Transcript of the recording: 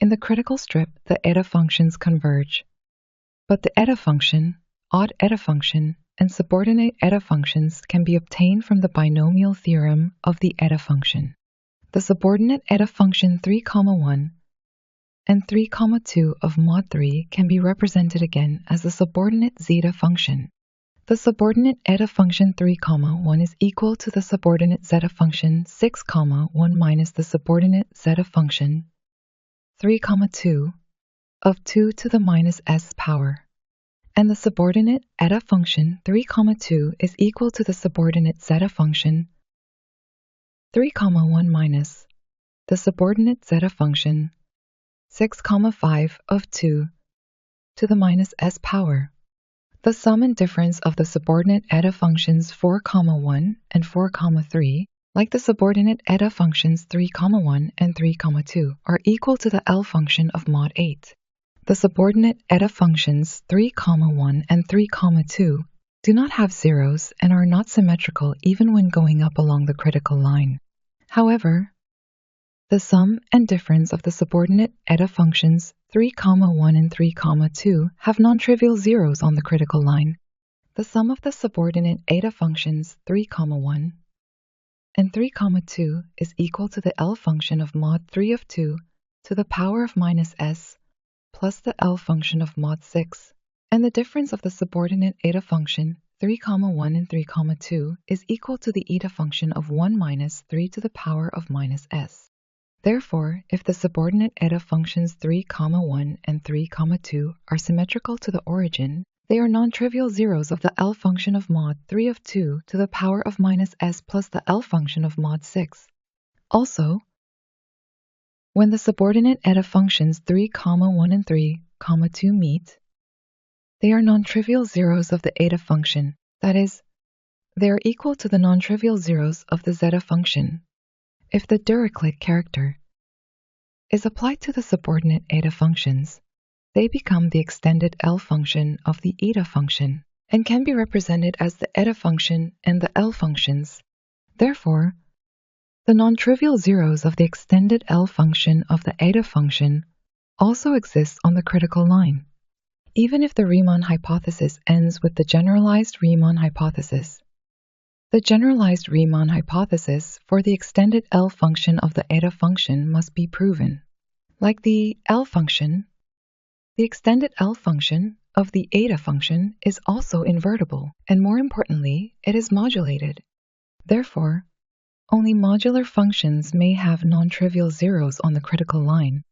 In the critical strip, the eta functions converge. But the eta function, odd eta function, and subordinate eta functions can be obtained from the binomial theorem of the eta function. The subordinate eta function 3, 1 and 3, 2 of mod 3 can be represented again as the subordinate zeta function. The subordinate eta function 3, 1 is equal to the subordinate zeta function 6, 1 minus the subordinate zeta function 3, 2 of 2 to the minus s power. And the subordinate eta function 3, 2 is equal to the subordinate zeta function 3, 1 minus the subordinate zeta function 6, 5 of 2 to the minus s power. The sum and difference of the subordinate eta functions 4, 1 and 4, 3, like the subordinate eta functions 3, 1 and 3, 2, are equal to the L function of mod 8. The subordinate eta functions 3, 1 and 3, 2 do not have zeros and are not symmetrical even when going up along the critical line. However, the sum and difference of the subordinate eta functions 3, 1 and 3, 2 have non-trivial zeros on the critical line. The sum of the subordinate eta functions 3, 1 and 3, 2 is equal to the L function of mod 3 of 2 to the power of minus s plus the L function of mod 6, and the difference of the subordinate eta function 3, 1 and 3, 2 is equal to the eta function of 1 minus 3 to the power of minus s. Therefore, if the subordinate eta functions 3, 1 and 3, 2 are symmetrical to the origin, they are non-trivial zeros of the L function of mod 3 of 2 to the power of minus s plus the L function of mod 6. Also, when the subordinate eta functions 3, 1 and 3, 2 meet, they are non-trivial zeros of the eta function, that is, they are equal to the non-trivial zeros of the zeta function. If the Dirichlet character is applied to the subordinate eta functions, they become the extended L function of the eta function and can be represented as the eta function and the L functions. Therefore, the non-trivial zeros of the extended L function of the eta function also exist on the critical line, even if the Riemann hypothesis ends with the generalized Riemann hypothesis. The generalized Riemann hypothesis for the extended L function of the eta function must be proven. Like the L function, the extended L function of the eta function is also invertible, and more importantly, it is modulated. Therefore, only modular functions may have non-trivial zeros on the critical line.